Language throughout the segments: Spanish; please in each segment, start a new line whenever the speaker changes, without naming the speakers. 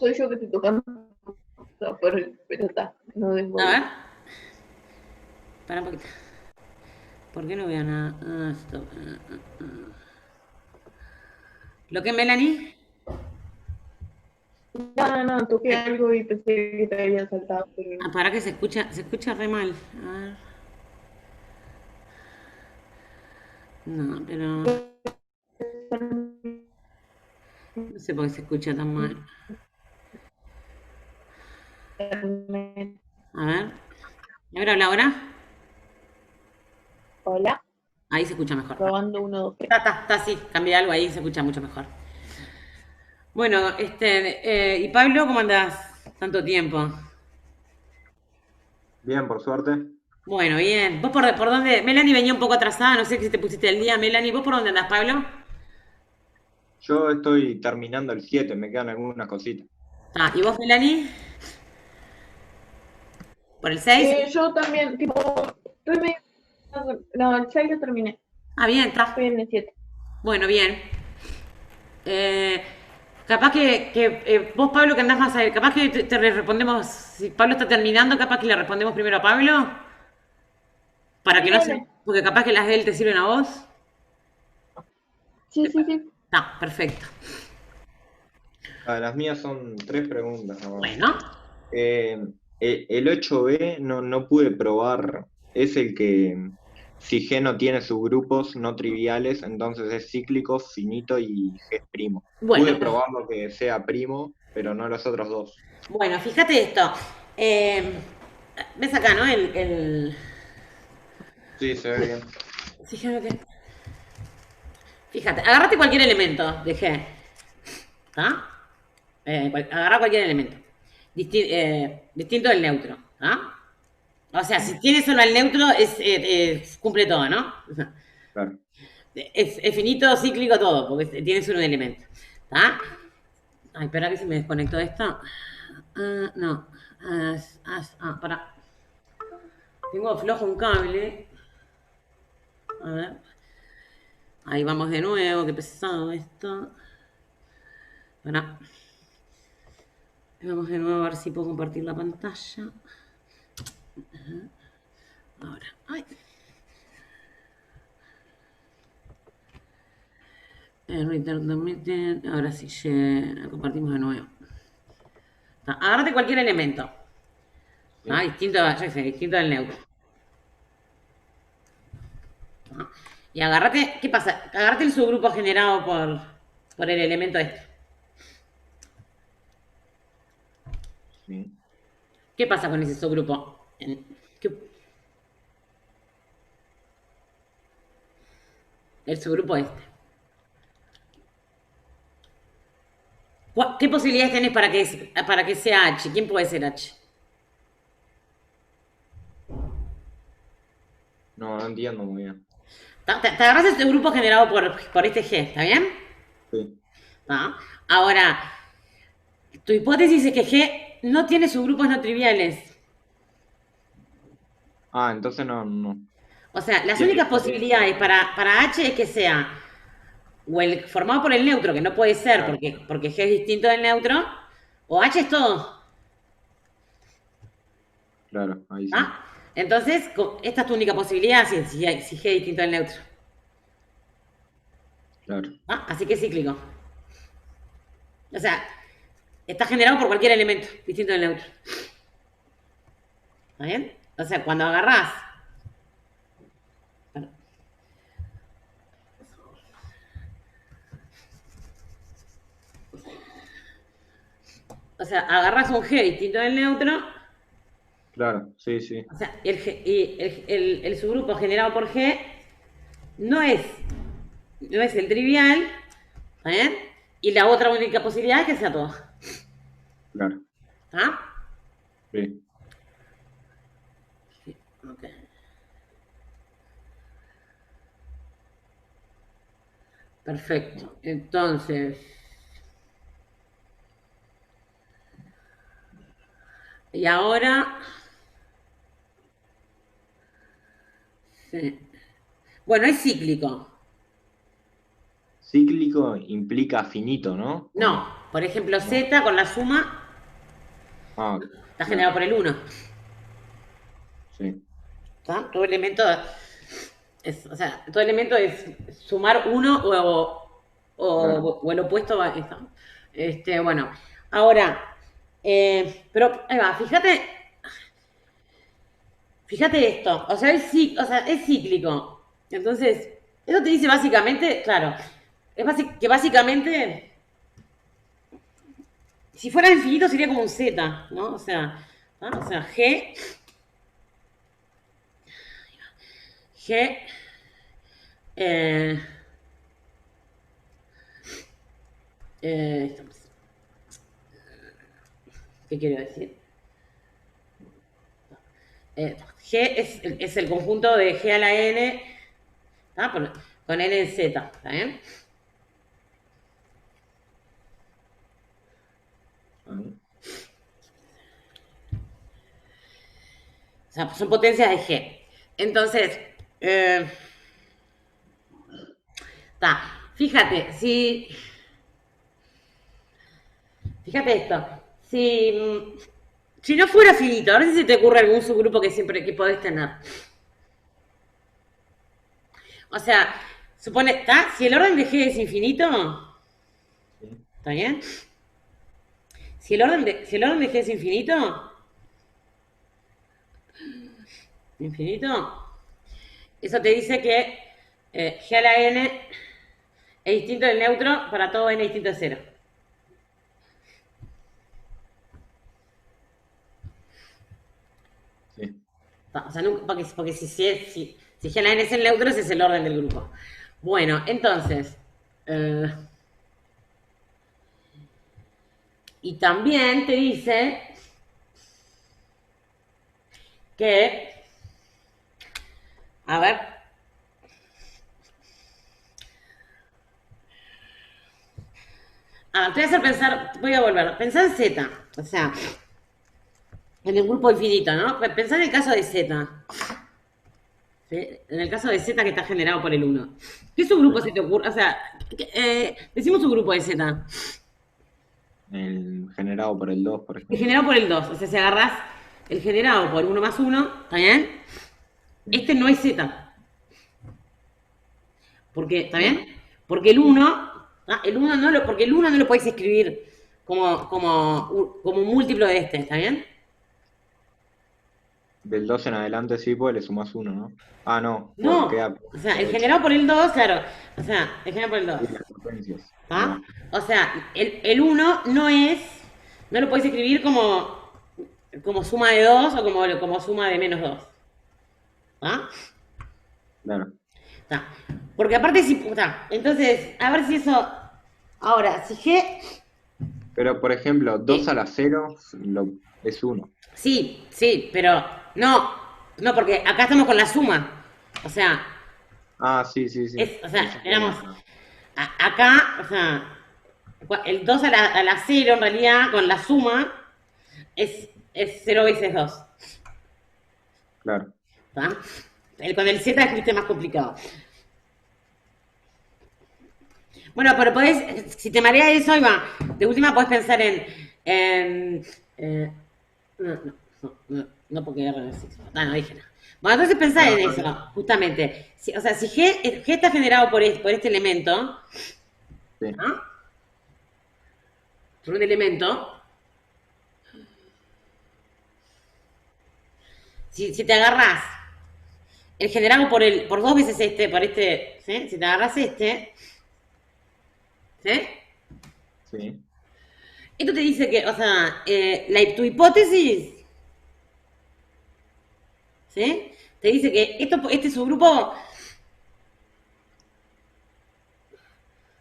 Soy yo que estoy tocando, pero está, no
A
desvoy.
ver. Para un poquito. ¿Por qué no veo nada? Ah, stop. ¿Lo que Melanie?
No, toqué algo y pensé que te había saltado, pero
Ah, para que se escucha re mal. A ver. No, pero no sé por qué se escucha tan mal. A ver. ¿A ver, habla ahora?
hola,
Ahí se escucha mejor.
probando uno, dos, tres.
Está, sí. Cambié algo ahí, se escucha mucho mejor. Bueno, ¿y Pablo, cómo andás? Tanto tiempo.
Bien, por suerte.
Bueno, bien. ¿Vos por dónde? Melanie venía un poco atrasada, no sé si te pusiste al día. Melanie, ¿vos por dónde andás, Pablo?
Yo estoy terminando el 7, me quedan algunas cositas.
Ah, ¿y vos, Melanie? ¿Por el 6?
Yo también, tipo, estoy medio... No, el 6 lo terminé,
Ah, bien,
estoy
está.
en el 7.
Bueno, bien. Eh, capaz que vos, Pablo, que andás más a capaz que te respondemos, si Pablo está terminando, capaz que le respondemos primero a Pablo, para que
Sí,
no se,
dale.
porque capaz que las de él te sirven a vos.
Sí, sí, sí.
Está, perfecto.
Las mías son tres preguntas nomás.
Bueno,
Eh, el 8B no pude probar, es el que si G no tiene subgrupos no triviales, entonces es cíclico, finito y G es primo.
bueno,
Pude probarlo que sea primo, pero no los otros dos.
bueno, fíjate esto. Eh, ves acá, ¿no?
Sí, se ve bien.
Fíjate, fíjate, agarrate cualquier elemento de G, ¿está? Agarra cualquier elemento, distinto del neutro, ¿ah? O sea, si tiene solo al neutro, cumple todo, ¿no?
Claro.
Es finito, cíclico, todo, porque tiene solo un elemento. ¿Está? Ay, espera que se me desconectó esto. Ah, no. Para. Tengo flojo un cable. A ver. Ahí vamos de nuevo, qué pesado esto. Para. Vamos de nuevo a ver si puedo compartir la pantalla. Ahora. Ay. Return the meeting. Ahora sí, compartimos de nuevo. Agárrate cualquier elemento.
Sí.
Distinto, yo sé, distinto del neutro. Y agárrate, ¿qué pasa? Agárrate el subgrupo generado por el elemento este.
Sí.
¿Qué pasa con ese subgrupo? ¿Qué- el subgrupo este. ¿Qué posibilidades tenés para que sea H? ¿Quién puede ser H?
No entiendo muy bien.
Te agarras el subgrupo generado por este G, ¿está bien?
Sí.
¿Ah? Ahora, tu hipótesis es que G no tiene subgrupos no triviales.
Ah, entonces no.
O sea, las
Tiene
únicas
diferencia.
posibilidades para H es que sea o el formado por el neutro, que no puede ser
Claro,
porque G es distinto del neutro, o H es todo.
claro, ahí sí.
¿Ah? Entonces, esta es tu única posibilidad si G es distinto del neutro.
Claro.
¿Ah? Así que es cíclico. O sea, está generado por cualquier elemento distinto del neutro. ¿Está bien? O sea, cuando agarrás. O sea, agarrás un G distinto del neutro.
Claro, sí, sí.
O sea, el subgrupo generado por G no es, no es el trivial. ¿Está bien? Y la otra única posibilidad es que sea todo.
Claro.
¿Ah?
Sí.
Ok. Perfecto. Entonces, y ahora, sí. Bueno, es cíclico.
cíclico implica finito, ¿no? ¿O
No, por ejemplo, Z con la suma
Ah,
está generado por el 1.
sí.
¿Está? Todo elemento es, o sea, todo elemento es sumar uno
Claro.
o el opuesto a esto. Bueno, ahora, pero ahí va, fíjate esto, o sea, es cíclico. Entonces, eso te dice básicamente, claro, que básicamente, si fuera infinito sería como un Z, ¿no? O sea, ¿no? O sea, G, eh, eh, ¿qué quiero decir? G es el conjunto de G a la N, ¿tá? Con N en Z, ¿está bien? O sea, son potencias de G. Entonces, está. Fíjate esto. Si no fuera finito, a ver si se te ocurre algún subgrupo que podés tener. O sea, supone, ¿está? Si el orden de G es infinito,
Sí.
¿está bien? Si el orden de G es infinito, eso te dice que G a la N es distinto del neutro para todo N distinto de 0.
Sí.
O sea, nunca, porque si G a la N es el neutro, ese es el orden del grupo. Bueno, entonces, y también te dice que, a ver, te voy a hacer pensar, voy a volver, pensar en Z, o sea, en el grupo infinito, ¿no? Pensar en el caso de Z, ¿sí? En el caso de Z que está generado por el 1. ¿Qué subgrupo
Sí.
se te ocurre? O sea, decimos subgrupo de Z,
El generado por el 2, por
el
ejemplo.
generado por el 2, o sea, si agarrás el generado por 1 más 1, ¿está bien?
Sí.
Este no es Z, porque, ¿está
Claro.
bien? Porque porque el 1 no lo podéis escribir como un múltiplo de este, ¿está bien?
Del 2 en adelante sí, pues le sumás 1, ¿no? Ah, no, pues
No,
queda
o sea, el
por 8.
generado por el 2, claro, o sea, el generado por el 2,
Sí, las potencias. Ahí
¿ah?
va.
O sea, el 1 no lo podéis escribir como suma de 2 o como suma de menos 2, ¿ah?
Claro.
Está. Porque aparte si, está, entonces, a ver si eso, ahora, si G,
Pero, por ejemplo, 2
eh,
a la 0 es 1.
sí, pero no, porque acá estamos con la suma, o sea,
Ah, sí, sí, sí.
o
Ahí
sea,
ya
digamos,
queda claro.
acá, o sea, el 2 a la 0 en realidad con la suma es 0 veces 2.
Claro.
¿Tá? Con el Z es más complicado. Bueno, pero si te marea eso, Iván, de última podés pensar en no, porque R no existe. No dije nada. Bueno, entonces pensá
No,
en
no,
eso, justamente. O sea, si G está generado por este elemento,
sí.
¿no? Por un elemento, si te agarrás el generado por dos veces por este, ¿sí? Si te agarrás ¿sí?
Sí.
Esto te dice que, o sea, tu hipótesis, ¿sí? Te dice que este subgrupo,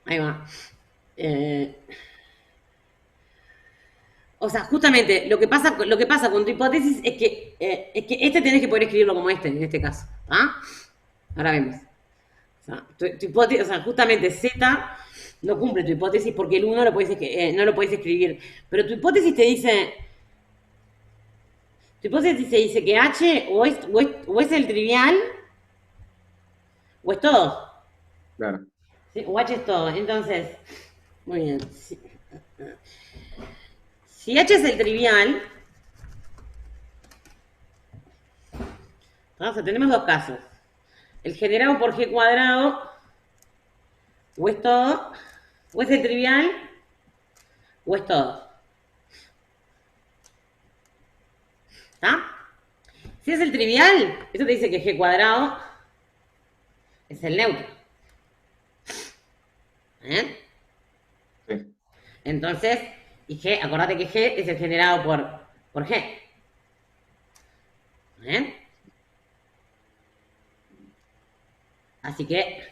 ahí va, eh, o sea, justamente lo que pasa con tu hipótesis es que este tenés que poder escribirlo como este, en este caso, ¿ah? Ahora vemos. O sea, tu hipótesis, o sea, justamente Z no cumple tu hipótesis porque el 1 no lo puedes escribir. Pero tu hipótesis te dice que H o es el trivial o es todo.
Claro.
¿Sí? UH es todo. Entonces, muy bien. Si H es el trivial, ¿no? O sea, tenemos dos casos. El generado por G cuadrado, o es todo, o es el trivial, o es todo. ¿Está? Si es el trivial, eso te dice que G cuadrado es el neutro. ¿Eh?
Sí.
Entonces, y G, acordate que G es el generado por G. ¿Eh? Así que,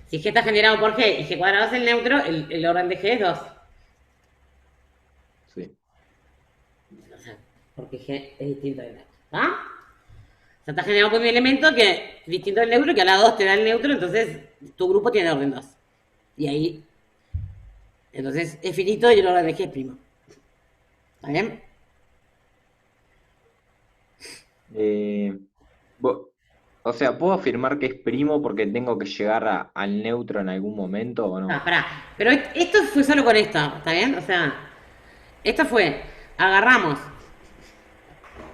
si G está generado por G y G cuadrado es el neutro, el orden de G es 2.
Sí.
O sea, porque G es distinto del neutro. ¿Ah? O sea, está generado por un elemento que es distinto del neutro, que a la 2 te da el neutro, entonces tu grupo tiene orden 2. Y ahí, entonces es finito y el orden de G es primo. ¿Está bien?
Eh, vo- o sea, ¿puedo afirmar que es primo porque tengo que llegar al neutro en algún momento o
Ah,
no?
pará. Pero esto fue solo con esto, ¿está bien? O sea, esto fue, agarramos.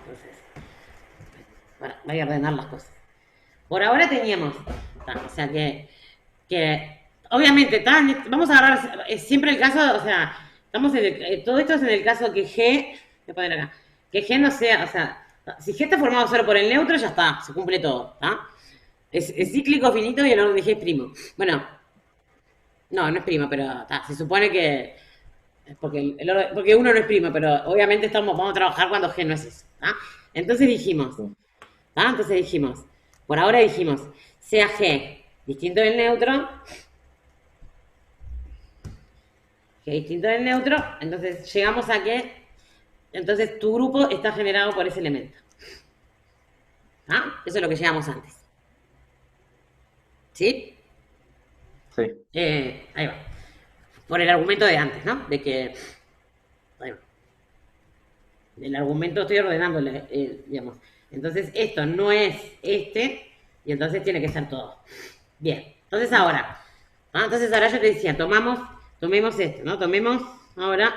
Entonces, voy a ordenar las cosas. Por ahora teníamos, o sea que obviamente, vamos a agarrar siempre el caso, o sea, todo esto es en el caso que G, voy a poner acá, que G no sea, o sea, si G está formado solo por el neutro, ya está, se cumple todo, ¿está? Es cíclico finito y el orden de G es primo. Bueno, no es primo, pero se supone que, porque uno no es primo, pero obviamente vamos a trabajar cuando G no es eso, ¿está? Entonces dijimos,
Sí.
¿ah? Entonces dijimos, por ahora dijimos, sea G distinto del neutro, G distinto del neutro, entonces llegamos a que, entonces tu grupo está generado por ese elemento. ¿Ah? Eso es lo que llegamos antes. ¿Sí?
Sí.
Ahí va. Por el argumento de antes, ¿no? De que, ahí va. El argumento estoy ordenando, digamos. Entonces esto no es este, y entonces tiene que ser todo. Bien, entonces ahora, entonces ahora yo te decía, tomemos esto, ¿no? Tomemos ahora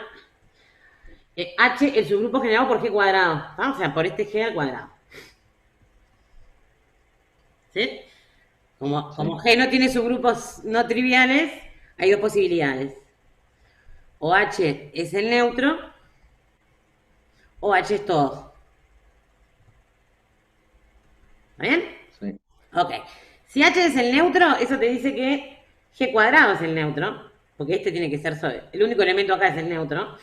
H, el subgrupo generado por G cuadrado, ¿no? O sea, por este G al cuadrado. ¿Sí? Como
Sí.
G no tiene subgrupos no triviales, hay dos posibilidades. O H es el neutro, o H es todo. ¿Está bien?
Sí.
Ok. Si H es el neutro, eso te dice que G cuadrado es el neutro, porque este tiene que ser solo. El único elemento acá es el neutro.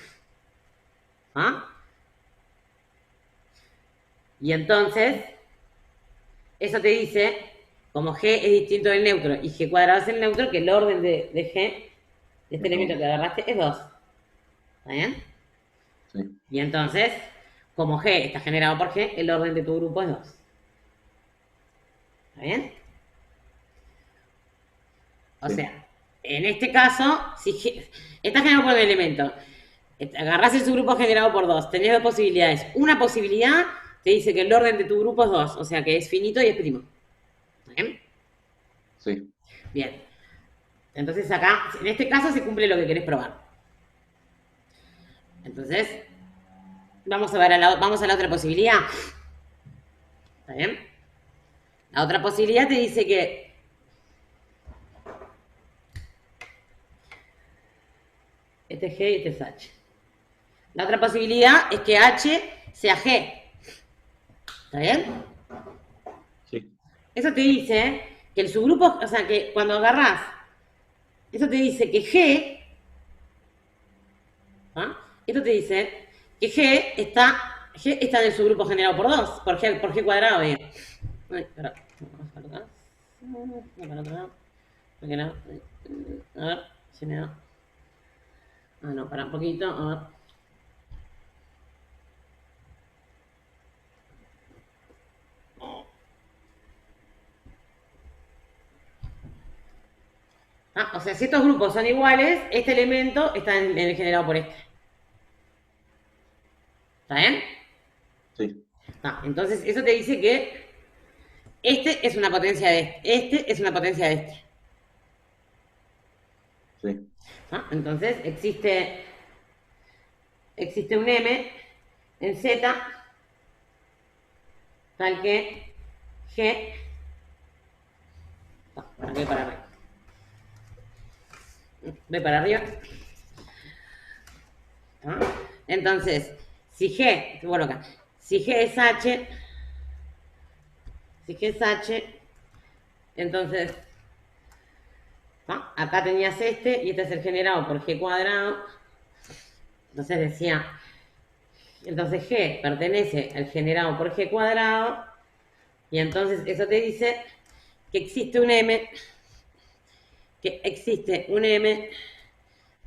¿Ah? Y entonces, eso te dice, como G es distinto del neutro y G cuadrado es el neutro, que el orden de G, de este
Es
elemento que
dos.
agarraste, es 2. ¿Está bien?
Sí.
Y entonces, como G está generado por G, el orden de tu grupo es 2. ¿Está bien? O
Sí.
sea, en este caso, si G está generado por un elemento, agarrás el subgrupo generado por 2, tenés dos posibilidades. Una posibilidad te dice que el orden de tu grupo es 2, o sea que es finito y es primo. ¿Está bien?
Sí.
Bien. Entonces acá, en este caso se cumple lo que querés probar. Entonces, vamos a la otra posibilidad. ¿Está bien? La otra posibilidad te dice que este es G y este es H. La otra posibilidad es que H sea G. ¿Está bien?
Sí.
Eso te dice que el subgrupo, o sea, que cuando agarrás, eso te dice que G, ¿ah? Esto te dice que G está en el subgrupo generado por 2, por G cuadrado, bien. Ay, espera, vamos para acá. No, para otro lado. ¿Por qué no? A ver, si me da. Ah, no, para un poquito, a ver. Ah, o sea, si estos grupos son iguales, este elemento está en el generado por este. ¿Está bien?
Sí.
Ah, entonces, eso te dice que este es una potencia de este es una potencia de este.
Sí.
¿Ah? Entonces existe un M en Z tal que G. Voy para arriba. Voy para arriba. ¿Ah? Entonces, si G, bueno acá, si G es H, entonces, ¿ah? Acá tenías este y este es el generado por G cuadrado. Entonces decía, entonces G pertenece al generado por G cuadrado y entonces eso te dice que existe un M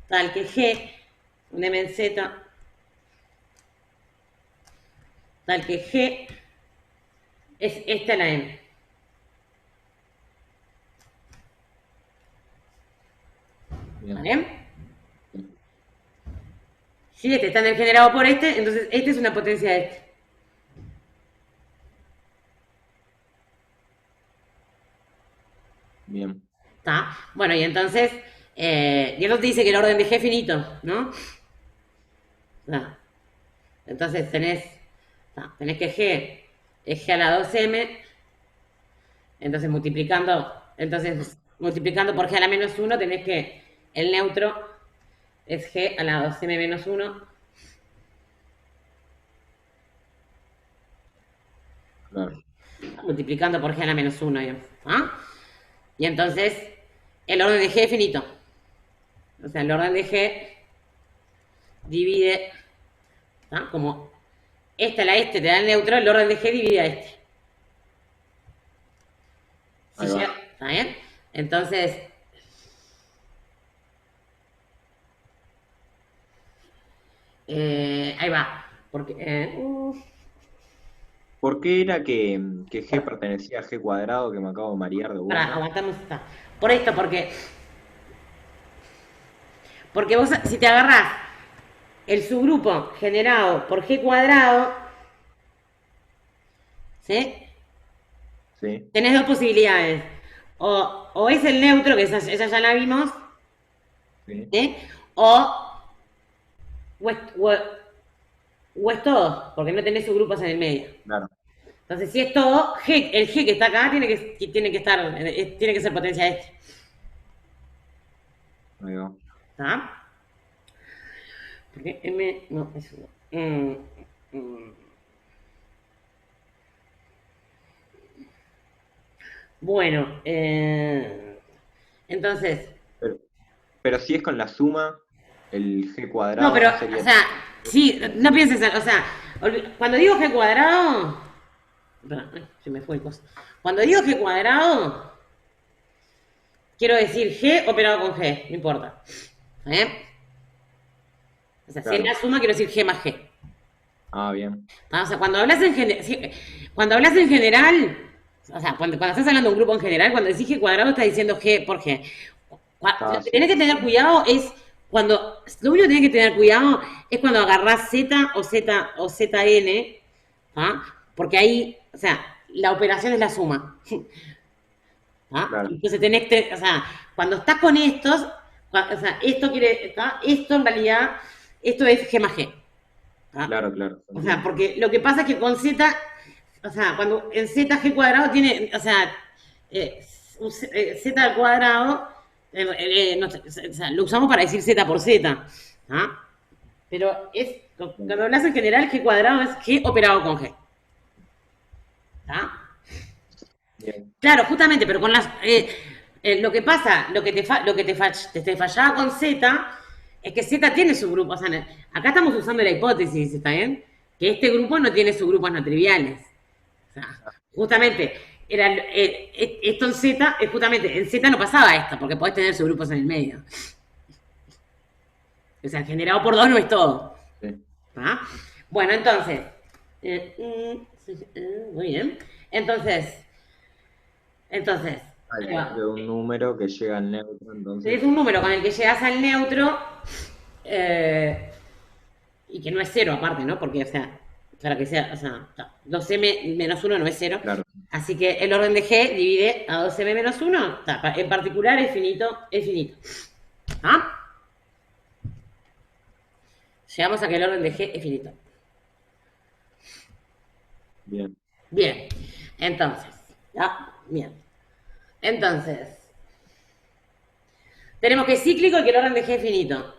tal que G, un M en Z, tal que G es esta la M. ¿Vale? Si este está en el generado por este, entonces este es una potencia de este.
Bien.
¿Está? Bueno, y entonces, y eso te dice que el orden de G es finito, ¿no? Ah. Entonces tenés que G es G a la 2M, entonces multiplicando por G a la menos 1 tenés que el neutro es G a la 2M menos 1.
Claro.
Multiplicando por G a la menos 1, digamos. ¿Ah? Y entonces el orden de G es finito. O sea, el orden de G divide, ¿ah? Como esta a la este te da el neutro, el orden de G divide a este.
Ahí va.
¿Está bien? Entonces, ahí va. Porque,
¿Por qué era que G pertenecía a G cuadrado que me acabo de marear de
para,
vuelta?
aguantamos esta. Por esto, porque vos, si te agarrás el subgrupo generado por G cuadrado, ¿sí?
Sí.
Tenés dos posibilidades. O es el neutro, que esa ya la vimos,
Sí.
¿sí? O es todo, porque no tenés subgrupos en el medio.
Claro.
Entonces, si es todo, el G que está acá tiene que ser potencia de este.
Ahí va.
¿Está? Porque M, no, eso no. Bueno, entonces,
Pero, pero si es con la suma, el G
no,
cuadrado
pero,
no sería.
o sea, sí, no pienses, o sea, cuando digo G cuadrado, se me fue el coso. Cuando digo G cuadrado, quiero decir G operado con G, no importa. ¿Eh? O sea, si es
Claro.
la suma, quiero decir G más G.
Ah, bien.
O sea, cuando hablas en general, o sea, cuando estás hablando de un grupo en general, cuando decís G cuadrado, estás diciendo G por G. Lo
Ah,
que
sí.
tenés que tener cuidado es lo único que tenés que tener cuidado es cuando agarrás Z o ZN, ¿ah? Porque ahí, o sea, la operación es la suma. ¿Ah?
Claro.
Entonces o sea, cuando estás con estos, o sea, esto en realidad, esto es G más G. ¿Ah?
Claro, claro.
O sea, porque lo que pasa es que con Z, o sea, cuando en Z G cuadrado tiene, o sea, Z al cuadrado, no sé, o sea, lo usamos para decir Z por Z. ¿Ah? Pero cuando hablas en general, G cuadrado es G operado con G. ¿Ah?
Bien.
Claro, justamente, pero con lo que pasa, lo que te fallaba con Z, es que Z tiene subgrupos. O sea, acá estamos usando la hipótesis, ¿está bien? Que este grupo no tiene subgrupos no triviales. O sea, justamente, esto en Z, justamente, en Z no pasaba esto, porque podés tener subgrupos en el medio. O sea, el generado por dos no es todo.
Sí.
¿Ah? Bueno, entonces, muy bien. Entonces,
Hay
ahí va.
de un número que llega al neutro, entonces.
Es un número con el que llegas al neutro y que no es cero aparte, ¿no? Porque, o sea, para que sea, o sea, 2m menos 1 no es cero.
Claro.
Así que el orden de G divide a 2m menos 1. En particular es finito, es finito. ¿Ah? Llegamos a que el orden de G es finito.
Bien.
Bien. Entonces, ¿ya? Bien. Entonces, tenemos que es cíclico y que el orden de G es finito.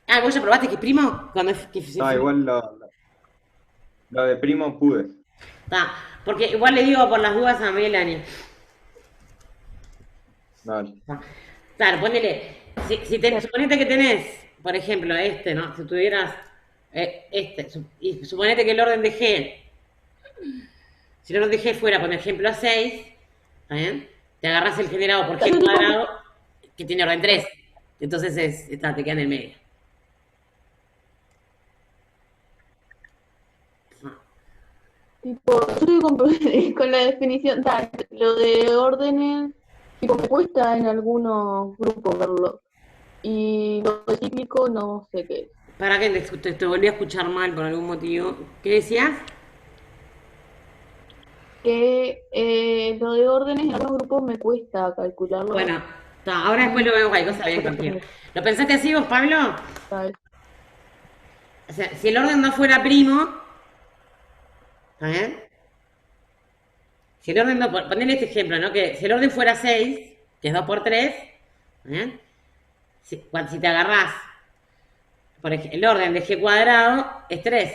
Ah, ¿vos ya probaste que es primo? Cuando es, que es finito.
Igual lo de primo pude.
Porque igual le digo por las dudas a Melanie.
Dale.
Claro, ponele, suponete que tenés, por ejemplo, ¿no? Si tuvieras y suponete que el orden de G, si el orden de G fuera, por ejemplo, 6, ¿está bien? Te agarras el generado por G cuadrado, que tiene orden 3. Entonces te queda en el medio.
Tipo, yo estoy con la definición, lo de órdenes, tipo, me cuesta en algunos grupos verlo. Y lo de cíclico no sé qué es.
¿Para qué te volví a escuchar mal por algún motivo? ¿Qué decías?
Que lo de órdenes en algunos grupos me cuesta calcularlo.
Bueno, ahora después lo vemos cualquier cosa bien contigo. ¿Lo pensaste así vos, Pablo?
¿Sabes?
O sea, si el orden no fuera primo, ¿está bien? Si el orden no, ponele este ejemplo, ¿no? Que si el orden fuera 6, que es 2 por 3, ¿está bien? Si te agarrás, por ejemplo, el orden de G cuadrado es 3.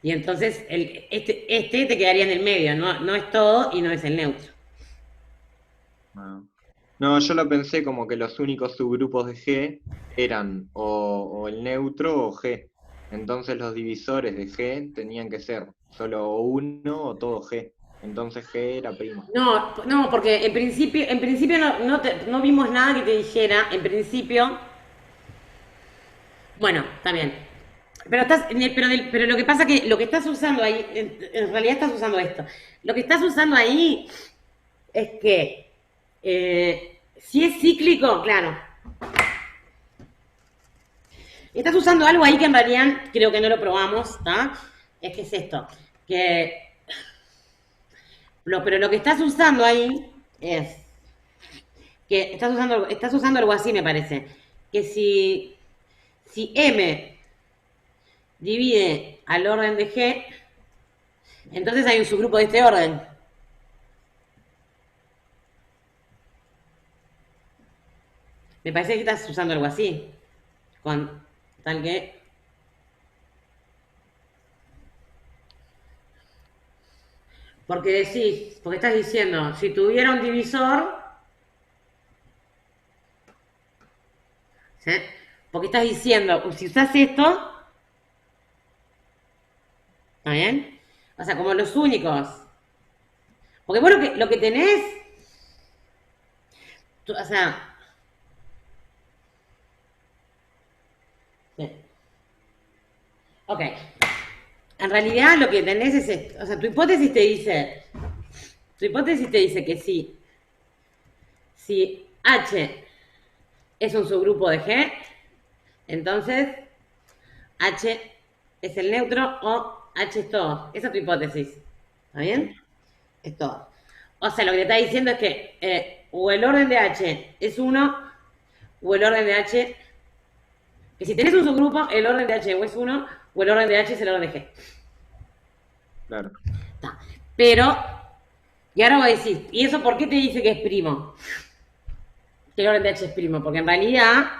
Y entonces este te quedaría en el medio, no es todo y no es el neutro.
No, yo lo pensé como que los únicos subgrupos de G eran o el neutro o G. Entonces los divisores de G tenían que ser solo o uno o todo G. Entonces G era primo.
No, porque en principio no vimos nada que te dijera, en principio. Bueno, está bien. Pero lo que pasa que lo que estás usando ahí, en realidad estás usando esto. Lo que estás usando ahí es que si es cíclico, claro. Estás usando algo ahí que en realidad creo que no lo probamos, ¿está? Es que es esto, pero lo que estás usando ahí es que estás usando algo así, me parece. Que si M divide al orden de G, entonces hay un subgrupo de este orden. Me parece que estás usando algo así. Con tal que. Porque estás diciendo, si tuviera un divisor. ¿Sí? Porque estás diciendo, si usas esto. ¿Está bien? O sea, como los únicos. Porque vos lo que tenés. O sea. Sí. Ok. En realidad lo que tenés es esto. O sea, tu hipótesis te dice que sí. Si H es un subgrupo de G, entonces H es el neutro o H es todo. Esa es tu hipótesis. ¿Está bien? Es todo. O sea, lo que te está diciendo es que o el orden de H es 1 o el orden de H. Que si tenés un subgrupo, el orden de H o es 1 o el orden de H es el orden de G.
Claro.
Está. Pero, y ahora voy a decir, ¿y eso por qué te dice que es primo? Que el orden de H es primo, porque en realidad,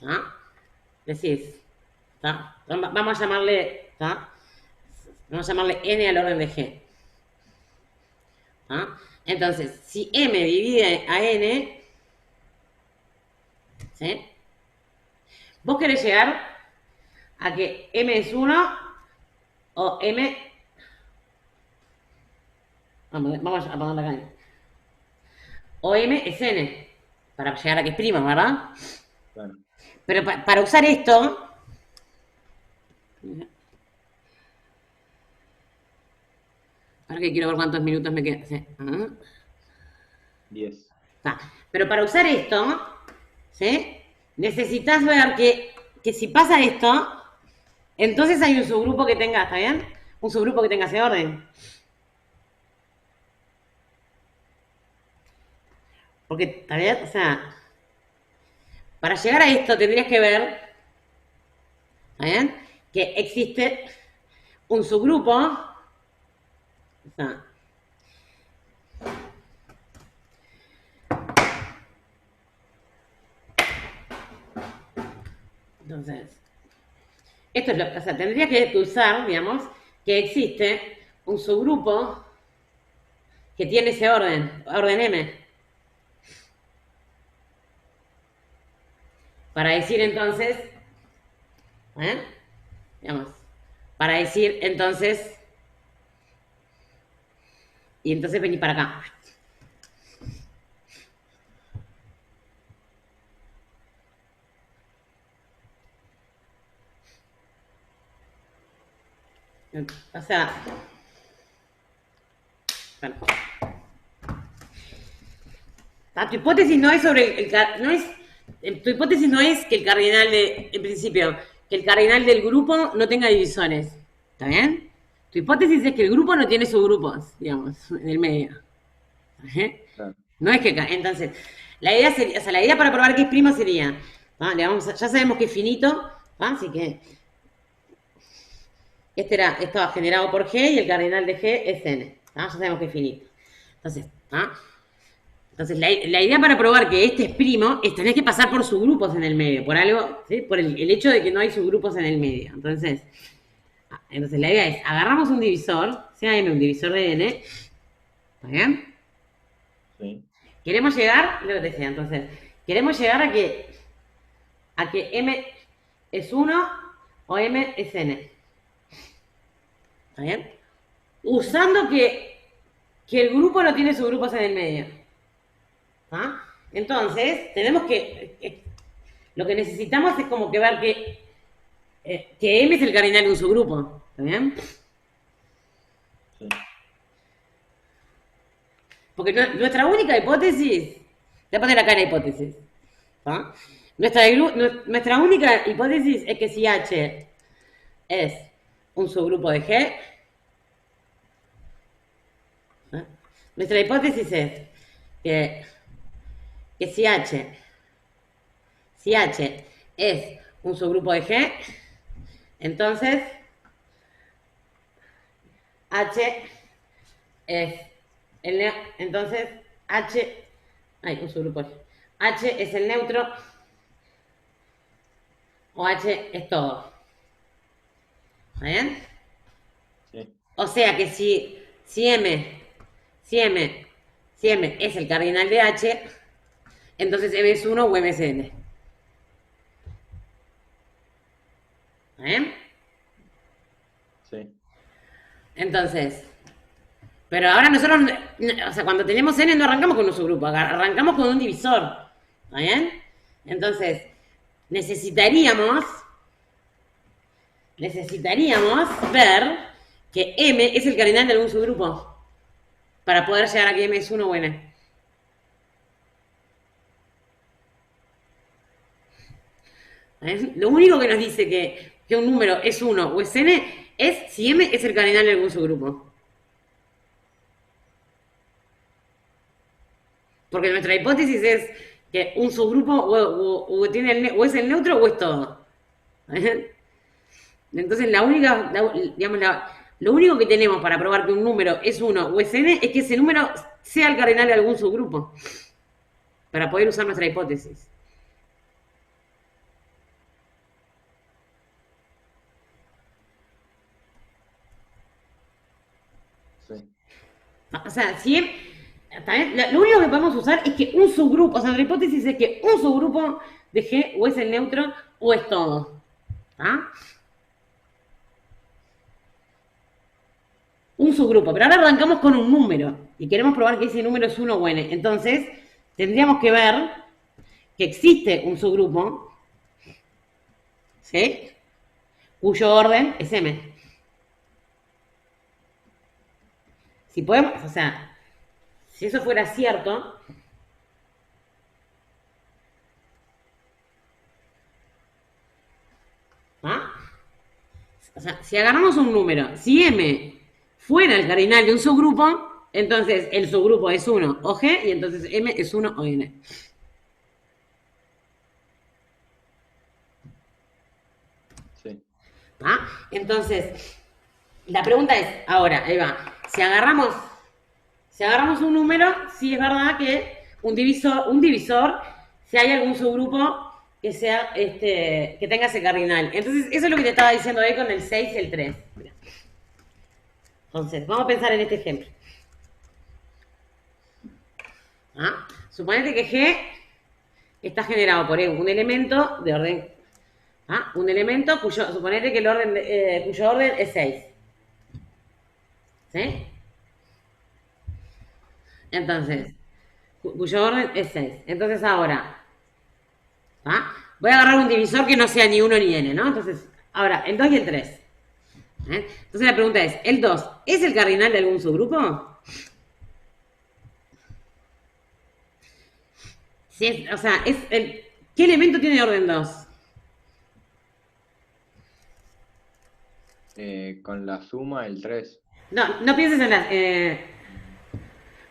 ¿ah? Decís, ¿está? Vamos a llamarle, ¿está? Vamos a llamarle n al orden de G. ¿Ah? Entonces, si m divide a n, ¿sí? Vos querés llegar a que m es 1 o m. Vamos a ponerla acá. O m es n, para llegar a que es prima, ¿verdad?
Claro.
Pero para usar esto. Ahora que quiero ver cuántos minutos me quedan. ¿Sí?
10.
Pero para usar esto, ¿sí? Necesitas ver que si pasa esto, entonces hay un subgrupo que tenga, ¿está bien? Un subgrupo que tenga ese orden. Porque, ¿también? O sea, para llegar a esto tendrías que ver, ¿está bien? Que existe un subgrupo, o sea, entonces, esto es lo que, o sea, tendría que usar, digamos, que existe un subgrupo que tiene ese orden M. Para decir entonces, ¿eh? Digamos, para decir entonces, y entonces vení para acá. O sea, bueno, tu hipótesis no es sobre no es, tu hipótesis no es que el cardinal en principio, que el cardinal del grupo no tenga divisores, ¿está bien? Tu hipótesis es que el grupo no tiene subgrupos, digamos, en el medio.
Claro.
No es que entonces, la idea sería, o sea, la idea para probar que es primo sería, ya sabemos que es finito, así que estaba generado por G y el cardinal de G es N, ya sabemos que es finito. Entonces, entonces la idea para probar que este es primo es tener que pasar por subgrupos en el medio, por algo, ¿sí? Por el hecho de que no hay subgrupos en el medio. Entonces la idea es, agarramos un divisor, sea M un divisor de N, ¿está bien?
Sí.
Queremos llegar, lo que te decía, entonces, queremos llegar a que M es 1 o M es N. ¿Está bien? Usando que el grupo no tiene subgrupos en el medio. ¿Ah? Entonces, tenemos lo que necesitamos es como que ver que M es el cardinal de un subgrupo. ¿Está bien?
Sí.
Porque nuestra única hipótesis, te voy a poner acá la hipótesis. ¿Ah? Nuestra única hipótesis es que si H es un subgrupo de G, ¿ah? Nuestra hipótesis es que si H es un subgrupo de G, entonces H es entonces H, un subgrupo de G. H es el neutro o H es todo. ¿Está bien?
Sí.
O sea que si M es el cardinal de H, entonces M es 1 o M es N. ¿Está bien?
Sí.
Entonces, pero ahora nosotros, o sea, cuando tenemos N no arrancamos con un subgrupo, arrancamos con un divisor. ¿Está bien? Entonces, necesitaríamos ver que M es el cardinal de algún subgrupo para poder llegar a que M es 1 o N. Lo único que nos dice que un número es 1 o es N es si M es el cardinal de algún subgrupo. Porque nuestra hipótesis es que un subgrupo o es el neutro o es todo. Entonces lo único que tenemos para probar que un número es 1 o es N es que ese número sea el cardinal de algún subgrupo. Para poder usar nuestra hipótesis.
Sí.
O sea, también, lo único que podemos usar es que un subgrupo, o sea, la hipótesis es que un subgrupo de G o es el neutro o es todo. ¿Ah? Un subgrupo, pero ahora arrancamos con un número y queremos probar que ese número es 1 o N. Entonces, tendríamos que ver que existe un subgrupo, ¿sí? Cuyo orden es M. Si podemos, o sea, si eso fuera cierto, ¿ah? O sea, si agarramos un número, si M fuera el cardinal de un subgrupo, Entonces, el subgrupo es 1 o G y entonces M es 1 o N.
Sí.
¿Ah? Entonces, la pregunta es, ahora, ahí va, si agarramos un número, sí es verdad que un divisor, si hay algún subgrupo que sea, que tenga ese cardinal. Entonces, eso es lo que te estaba diciendo ahí con el 6 y el 3. Entonces, vamos a pensar en este ejemplo. ¿Ah? Suponete que G está generado por un elemento de orden. ¿Ah? Un elemento suponete que cuyo orden es 6. ¿Sí? Entonces, cuyo orden es 6. Entonces ahora, ¿ah? Voy a agarrar un divisor que no sea ni 1 ni n, ¿no? Entonces, ahora, el 2 y el 3. Entonces la pregunta es, ¿el 2 es el cardinal de algún subgrupo? Si es, o sea, ¿qué elemento tiene orden 2?
Con la suma, el 3.
No, no pienses en las...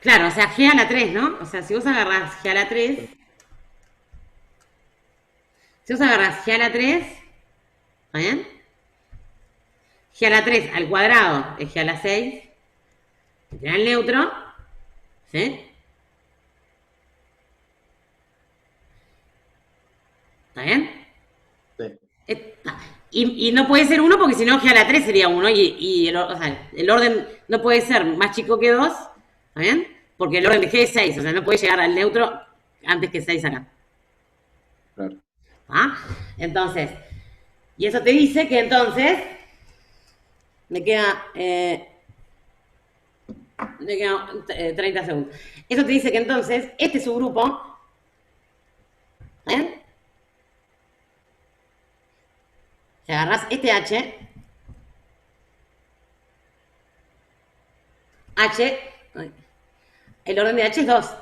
claro, o sea, G a la 3, ¿no? O sea, si vos agarrás G a la 3, G a la 3, ¿está bien? G a la 3 al cuadrado es G a la 6, que te da el neutro, ¿sí? ¿Está bien?
Sí.
Y no puede ser 1 porque si no G a la 3 sería 1 y o sea, el orden no puede ser más chico que 2, ¿está bien? Porque el orden de G es 6, o sea, no puede llegar al neutro antes que 6 acá.
Claro.
¿Ah? Entonces, y eso te dice que entonces me queda 30 segundos. Eso te dice que entonces este subgrupo, ¿eh? Si agarras este H, el orden de H es 2.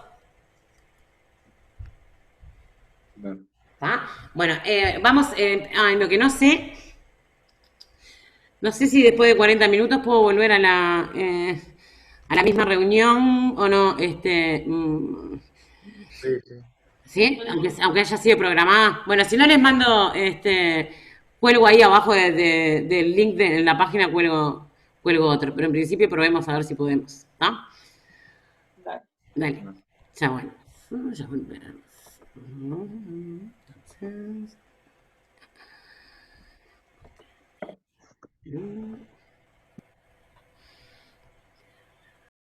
Claro.
¿Tá? Bueno, vamos, lo que no sé si después de 40 minutos puedo volver a la misma reunión o no,
Sí, sí.
¿sí? Aunque haya sido programada. Bueno, si no les mando, cuelgo ahí abajo del link en la página, cuelgo otro, pero en principio probemos a ver si podemos, ¿está?
Dale.
Dale,
No.
ya bueno. Ya volveremos. Entonces...